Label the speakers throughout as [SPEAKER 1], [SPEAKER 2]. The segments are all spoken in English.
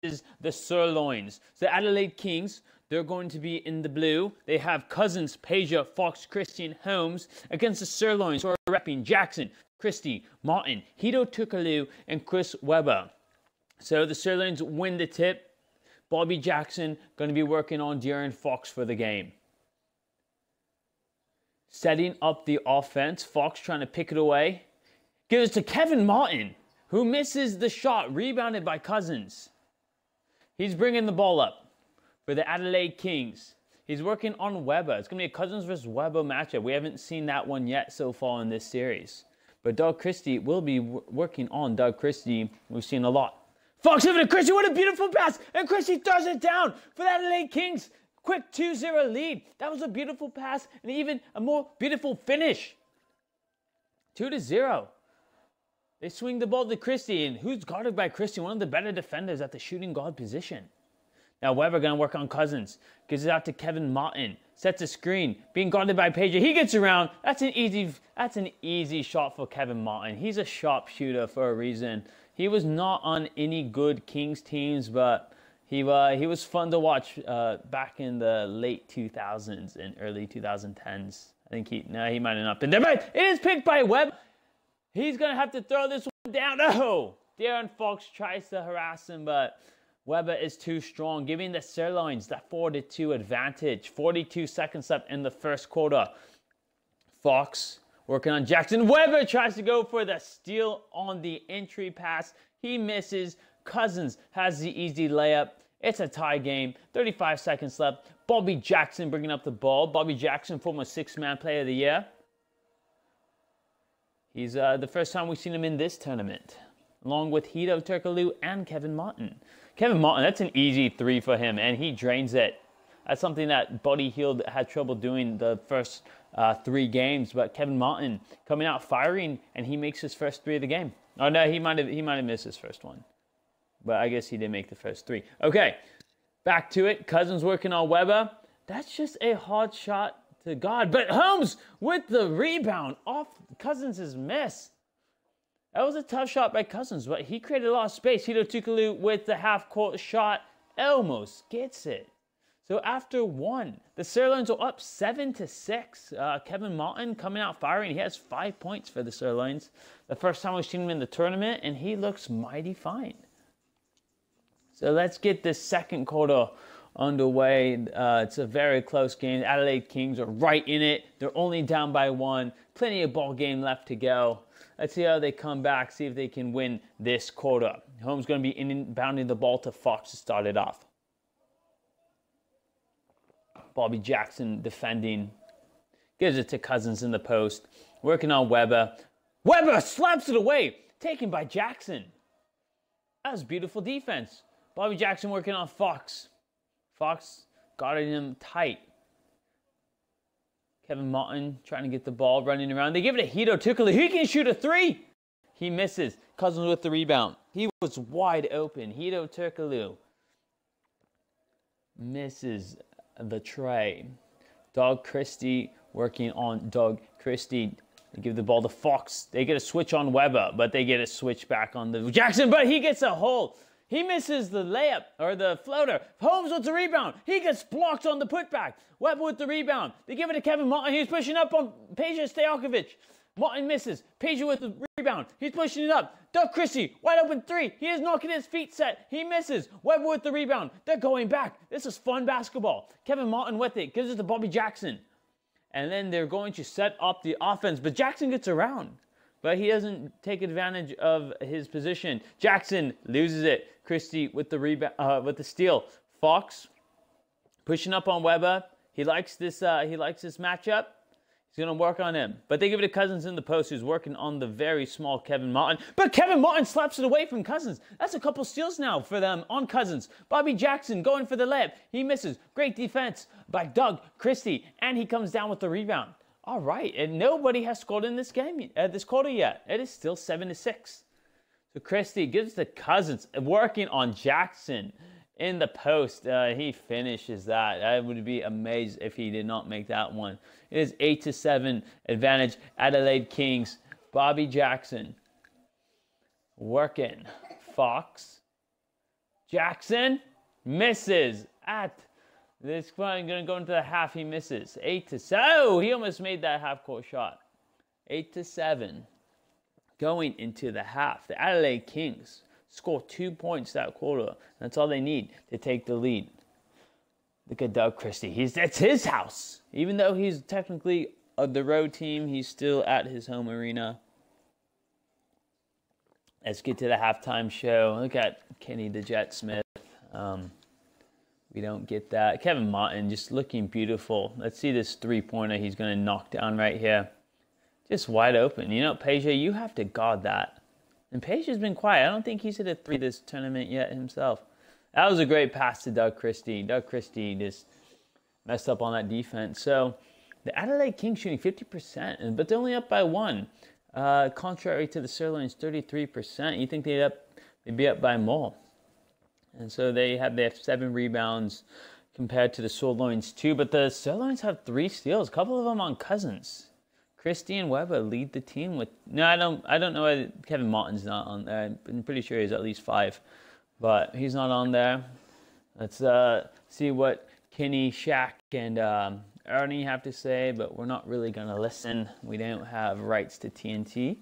[SPEAKER 1] is the Sirloins. So the Adelaide Kings, they're going to be in the blue. They have Cousins, Peja, Fox, Christian, Holmes against the Sirloins, who are repping Jackson, Christie, Martin, Hito Tukalu, and Chris Webber. So the Sirloins win the tip. Bobby Jackson going to be working on De'Aaron Fox for the game. Setting up the offense. Fox trying to pick it away. Gives it to Kevin Martin, who misses the shot, rebounded by Cousins. He's bringing the ball up for the Adelaide Kings. He's working on Webber. It's going to be a Cousins versus Webber matchup. We haven't seen that one yet so far in this series. But Doug Christie will be working on Doug Christie. We've seen a lot. Fox over to Christie. What a beautiful pass. And Christie throws it down for the Adelaide Kings. Quick 2-0 lead. That was a beautiful pass and even a more beautiful finish. 2-0. They swing the ball to Christie, and who's guarded by Christie? One of the better defenders at the shooting guard position. Now Webber going to work on Cousins. Gives it out to Kevin Martin. Sets a screen. Being guarded by Peja. He gets around. That's an easy shot for Kevin Martin. He's a sharpshooter for a reason. He was not on any good Kings teams, but he was fun to watch back in the late 2000s and early 2010s. I think he might have not been there, but it is picked by Webb. He's going to have to throw this one down. Oh! De'Aaron Fox tries to harass him, but Webber is too strong, giving the Sirloins that 4-2 advantage. 42 seconds left in the first quarter. Fox working on Jackson. Webber tries to go for the steal on the entry pass. He misses. Cousins has the easy layup. It's a tie game. 35 seconds left. Bobby Jackson bringing up the ball. Bobby Jackson, former six-man player of the year. He's the first time we've seen him in this tournament, along with Hito Turkoglu and Kevin Martin. Kevin Martin, that's an easy three for him, and he drains it. That's something that Buddy Hield had trouble doing the first 3 games, but Kevin Martin coming out firing, and he makes his first 3 of the game. Oh no, he might have missed his first one, but I guess he did make the first 3. Okay, back to it. Cousins working on Webber. That's just a hard shot to God, but Holmes with the rebound off Cousins' miss. That was a tough shot by Cousins, but he created a lot of space. Hito Tukalu with the half-court shot almost gets it. So after 1, the Sirloins are up 7-6. Kevin Martin coming out firing. He has 5 points for the Sirloins. The first time we've seen him in the tournament, and he looks mighty fine. So let's get this second quarter underway. It's a very close game. The Adelaide Kings are right in it. They're only down by 1. Plenty of ball game left to go. Let's see how they come back, see if they can win this quarter. Holmes going to be inbounding the ball to Fox to start it off. Bobby Jackson defending. Gives it to Cousins in the post. Working on Webber. Webber slaps it away. Taken by Jackson. That was beautiful defense. Bobby Jackson working on Fox. Fox guarding him tight. Kevin Martin trying to get the ball, running around. They give it to Hito Tukalu. He can shoot a 3. He misses. Cousins with the rebound. He was wide open. Hito Tukalu misses the tray. Doug Christie working on Doug Christie. They give the ball to Fox. They get a switch on Webber, but they get a switch back on the Jackson, but he gets a hole. He misses the layup, or the floater. Holmes with the rebound. He gets blocked on the putback. Webber with the rebound. They give it to Kevin Martin. He's pushing up on Peja Stojakovic. Martin misses. Peja with the rebound. He's pushing it up. Doug Christie, wide open 3. He is knocking his feet set. He misses. Webber with the rebound. They're going back. This is fun basketball. Kevin Martin with it. Gives it to Bobby Jackson. And then they're going to set up the offense. But Jackson gets around. But he doesn't take advantage of his position. Jackson loses it. Christie with the rebound, with the steal. Fox pushing up on Webber. He likes this matchup. He's going to work on him. But they give it to Cousins in the post, who's working on the very small Kevin Martin. But Kevin Martin slaps it away from Cousins. That's a couple steals now for them on Cousins. Bobby Jackson going for the layup. He misses. Great defense by Doug Christie. And he comes down with the rebound. All right, and nobody has scored in this game, this quarter yet. It is still 7-6. So Christie gives the Cousins, working on Jackson in the post. He finishes that. I would be amazed if he did not make that one. It is 8-7 advantage. Adelaide Kings. Bobby Jackson working. Fox Jackson misses at this one. Going to go into the half. He misses 8-7. Oh, he almost made that half-court shot. 8-7. Going into the half, the Adelaide Kings score 2 points that quarter. That's all they need to take the lead. Look at Doug Christie. It's his house. Even though he's technically the road team, he's still at his home arena. Let's get to the halftime show. Look at Kenny the Jet Smith. We don't get that. Kevin Martin just looking beautiful. Let's see this three-pointer he's going to knock down right here. Just wide open. You know, Peja, you have to guard that. And Peja's been quiet. I don't think he's hit a three this tournament yet himself. That was a great pass to Doug Christie. Doug Christie just messed up on that defense. So the Adelaide Kings shooting 50%, but they're only up by 1. Contrary to the Sirloins, 33%. You think they'd be up by more. And so they have 7 rebounds compared to the Sirloins 2. But the Sirloins have 3 steals, a couple of them on Cousins. Christie and Weber lead the team with... No, I don't know why Kevin Martin's not on there. I'm pretty sure he's at least 5. But he's not on there. Let's see what Kenny, Shaq, and Ernie have to say. But we're not really going to listen. We don't have rights to TNT.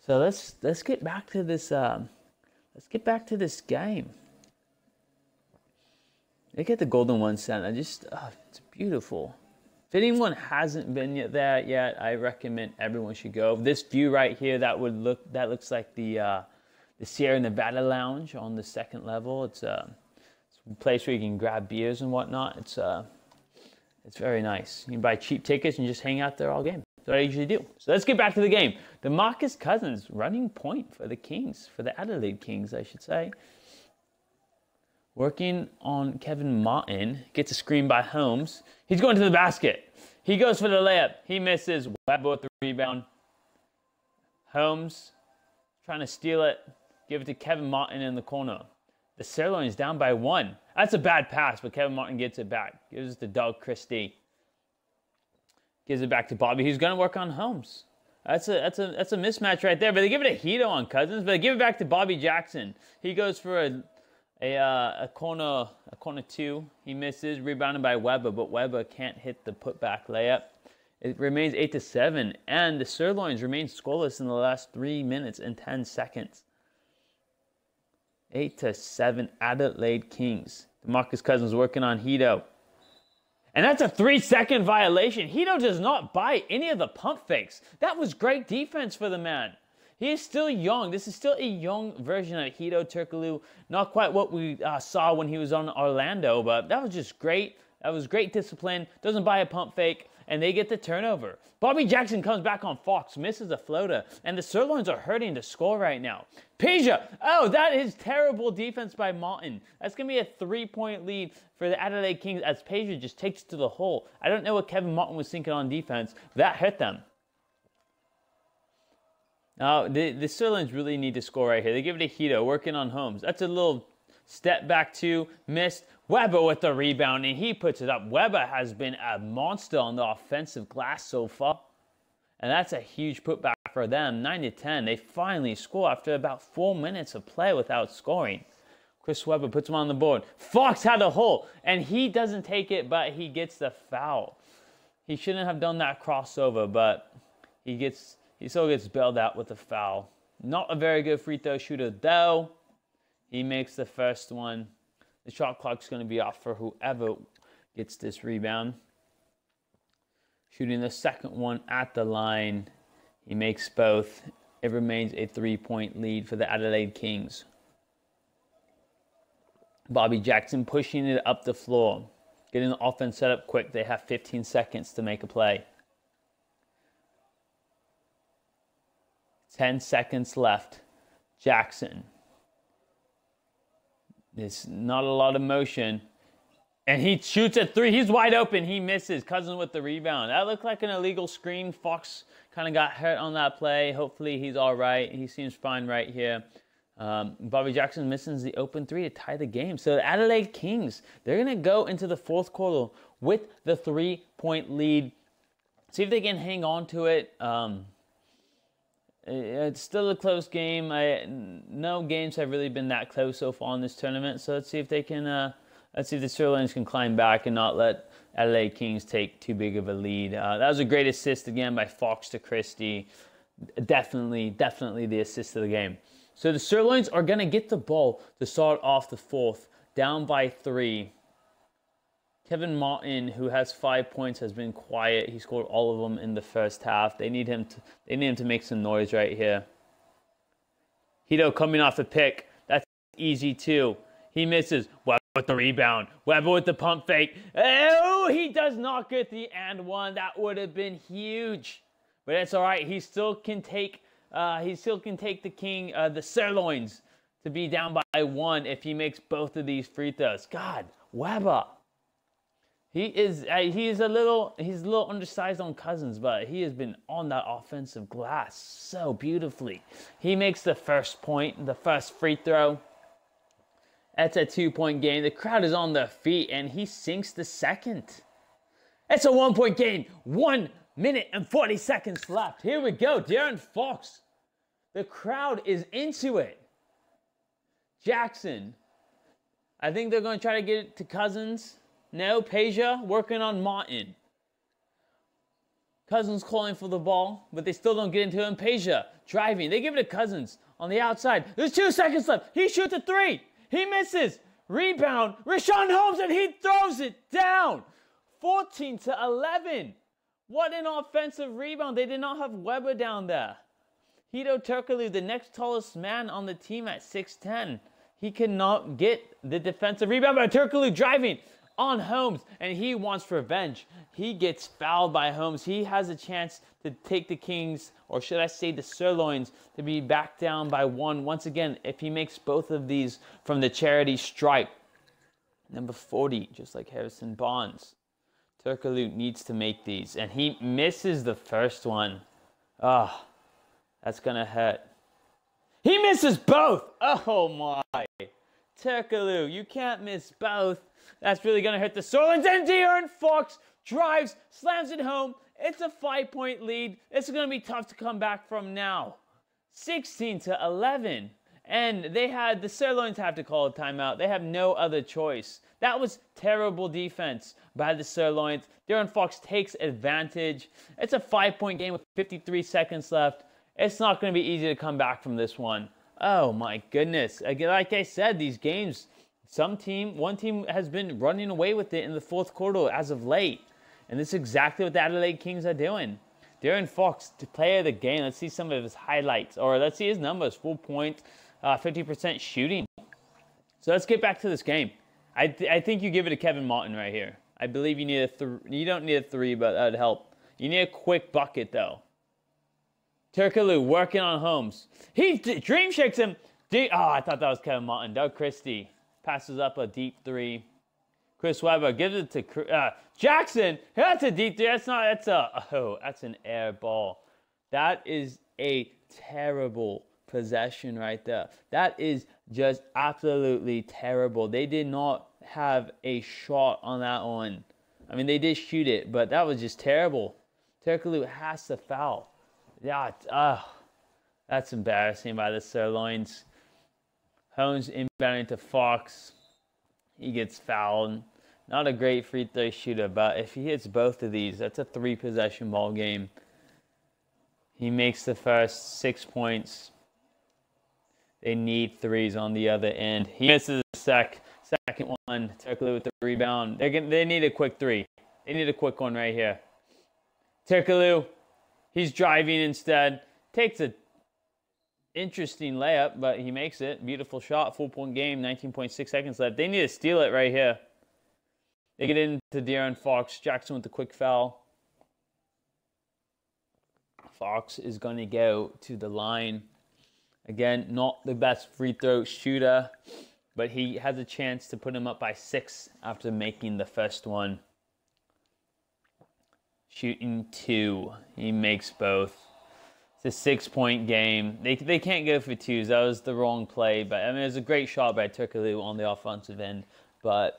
[SPEAKER 1] So let's get back to this. Let's get back to this game. Look at the Golden One Center. Just it's beautiful. If anyone hasn't been there yet, I recommend everyone should go. This view right here, that looks like the Sierra Nevada Lounge on the 2nd level. It's a place where you can grab beers and whatnot. It's very nice. You can buy cheap tickets and just hang out there all game. That's what I usually do. So let's get back to the game. DeMarcus Cousins running point for the Kings, for the Adelaide Kings, I should say. Working on Kevin Martin. Gets a screen by Holmes. He's going to the basket. He goes for the layup. He misses. Weber with the rebound. Holmes trying to steal it. Give it to Kevin Martin in the corner. The Sirloins down by 1. That's a bad pass, but Kevin Martin gets it back. Gives it to Doug Christie. Gives it back to Bobby. He's going to work on Holmes. That's a mismatch right there. But they give it a Hito on Cousins. But they give it back to Bobby Jackson. He goes for a corner 2. He misses, rebounded by Weber, but Weber can't hit the putback layup. It remains 8-7, and the Sirloins remain scoreless in the last 3 minutes and 10 seconds. 8-7, Adelaide Kings. DeMarcus Cousins working on Hito. And that's a 3-second violation. Hito does not buy any of the pump fakes. That was great defense for the man. He is still young. This is still a young version of Hito Turkoglu. Not quite what we saw when he was on Orlando, but that was just great. That was great discipline. Doesn't buy a pump fake, and they get the turnover. Bobby Jackson comes back on Fox, misses a floater, and the Sirloins are hurting to score right now. Peja, oh, that is terrible defense by Martin. That's going to be a 3-point lead for the Adelaide Kings as Peja just takes it to the hole. I don't know what Kevin Martin was thinking on defense. That hurt them. Now, the Sirloins really need to score right here. They give it to Hito, working on Holmes. That's a little step back 2, missed. Weber with the rebound, and he puts it up. Weber has been a monster on the offensive glass so far. And that's a huge putback for them, 9-10. They finally score after about 4 minutes of play without scoring. Chris Weber puts him on the board. Fox had a hole, and he doesn't take it, but he gets the foul. He shouldn't have done that crossover, but he still gets bailed out with a foul. Not a very good free throw shooter, though. He makes the first one. The shot clock's going to be off for whoever gets this rebound. Shooting the second one at the line. He makes both. It remains a 3-point lead for the Adelaide Kings. Bobby Jackson pushing it up the floor. Getting the offense set up quick. They have 15 seconds to make a play. 10 seconds left. Jackson. There's not a lot of motion. And he shoots a 3. He's wide open. He misses. Cousins with the rebound. That looked like an illegal screen. Fox kind of got hurt on that play. Hopefully he's all right. He seems fine right here. Bobby Jackson misses the open 3 to tie the game. So the Adelaide Kings, they're going to go into the 4th quarter with the 3-point lead. See if they can hang on to it. It's still a close game. No games have really been that close so far in this tournament. So let's see if they can. Let's see if the Sirloins can climb back and not let Adelaide Kings take too big of a lead. That was a great assist again by Fox to Christie. Definitely the assist of the game. So the Sirloins are gonna get the ball to start off the fourth, down by 3. Kevin Martin, who has 5 points, has been quiet. He scored all of them in the first half. They need him to make some noise right here. Hito coming off the pick. That's easy too. He misses. Weber with the rebound. Weber with the pump fake. Oh, he does not get the and one. That would have been huge. But it's all right. He still can take the Sirloins to be down by 1 if he makes both of these free throws. God, Weber. He's a little undersized on Cousins, but he has been on that offensive glass so beautifully. He makes the first point, the first free throw. That's a 2-point game. The crowd is on their feet, and he sinks the second. It's a 1-point game. 1 minute and 40 seconds left. Here we go. De'Aaron Fox. The crowd is into it. Jackson. I think they're going to try to get it to Cousins. No, Peja working on Martin. Cousins calling for the ball, but they still don't get into him. Peja driving. They give it to Cousins on the outside. There's 2 seconds left. He shoots a 3. He misses. Rebound. Richaun Holmes, and he throws it down. 14-11. What an offensive rebound. They did not have Weber down there. Hito Turkoglu, the next tallest man on the team at 6'10". He cannot get the defensive rebound, but Turkoglu driving on Holmes, and he wants revenge. He gets fouled by Holmes. He has a chance to take the Kings, or should I say the Sirloins, to be back down by 1 once again if he makes both of these from the charity stripe. Number 40, just like Harrison Barnes. Turkoglu needs to make these, and he misses the first one. Ah, that's gonna hurt. He misses both. Oh my. Turkoglu, you can't miss both. That's really going to hurt the Sirloins. And De'Aaron Fox drives, slams it home. It's a 5-point lead. It's going to be tough to come back from now. 16-11. And the Sirloins have to call a timeout. They have no other choice. That was terrible defense by the Sirloins. De'Aaron Fox takes advantage. It's a 5-point game with 53 seconds left. It's not going to be easy to come back from this one. Oh my goodness. Again, like I said, these games, one team has been running away with it in the fourth quarter as of late. And this is exactly what the Adelaide Kings are doing. De'Aaron Fox, the player of the game. Let's see some of his highlights. Or let's see his numbers. 4 points, 50% shooting. So let's get back to this game. I think you give it to Kevin Martin right here. I believe you need you don't need a 3, but that would help. You need a quick bucket, though. Turkoglu working on Holmes. He dream shakes him. I thought that was Kevin Martin. Doug Christie passes up a deep 3. Chris Weber gives it to Jackson. That's a deep 3. That's an air ball. That is a terrible possession right there. That is just absolutely terrible. They did not have a shot on that one. I mean, they did shoot it, but that was just terrible. Turkoglu has to foul. Yeah, that's embarrassing by the Sirloins. Holmes inbounding to Fox. He gets fouled. Not a great free throw shooter, but if he hits both of these, that's a 3-possession ball game. He makes the first 6 points. They need 3s on the other end. He misses the second one. Turkoglu with the rebound. They need a quick 3. They need a quick one right here. Turkoglu. He's driving instead. Takes an interesting layup, but he makes it. Beautiful shot. 4-point game. 19.6 seconds left. They need to steal it right here. They get into De'Aaron Fox. Jackson with the quick foul. Fox is going to go to the line. Again, not the best free throw shooter, but he has a chance to put him up by 6 after making the first one. Shooting 2. He makes both. It's a 6-point game. They can't go for 2s. That was the wrong play. But I mean, it was a great shot by Turkoglu on the offensive end. But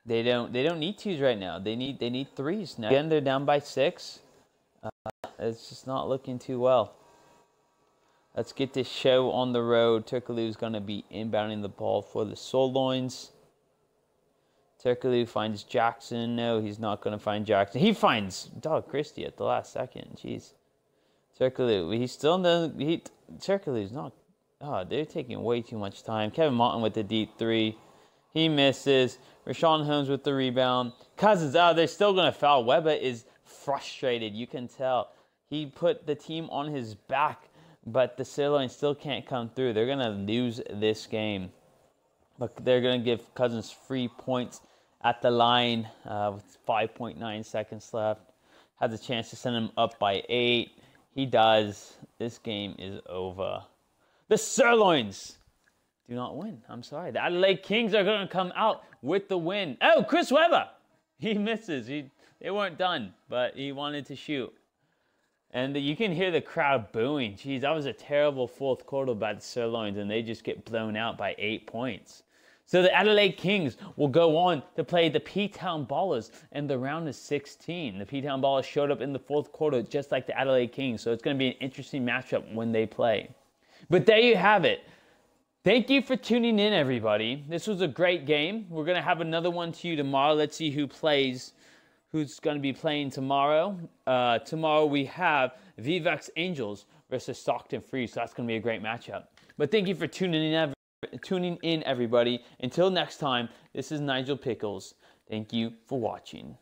[SPEAKER 1] they don't need 2s right now. They need 3s now. Again, they're down by 6. It's just not looking too well. Let's get this show on the road. Turkaloo's going to be inbounding the ball for the Sirloins. Turkaloo finds Jackson. No, he's not going to find Jackson. He finds Dog Christie at the last second. Jeez. Turkaloo, he's still in the... Turkaloo's not... Oh, they're taking way too much time. Kevin Martin with the deep three. He misses. Rashawn Holmes with the rebound. Cousins, they're still going to foul. Weber is frustrated. You can tell. He put the team on his back, but the Sirloins still can't come through. They're going to lose this game. Look, they're going to give Cousins free points at the line with 5.9 seconds left. Has a chance to send him up by 8. He does. This game is over. The Sirloins do not win. I'm sorry. The Adelaide Kings are going to come out with the win. Oh, Chris Webber. He misses. They weren't done, but he wanted to shoot. And you can hear the crowd booing. Jeez, that was a terrible fourth quarter by the Sirloins, and they just get blown out by 8 points. So the Adelaide Kings will go on to play the P-Town Ballers, and the round is 16. The P-Town Ballers showed up in the fourth quarter just like the Adelaide Kings, so it's going to be an interesting matchup when they play. But there you have it. Thank you for tuning in, everybody. This was a great game. We're going to have another one to you tomorrow. Let's see who plays, who's going to be playing tomorrow. Tomorrow we have Vivax Angels versus Stockton Free, so that's going to be a great matchup. But thank you for tuning in, everybody. Until next time, this is Nigel Pickles. Thank you for watching.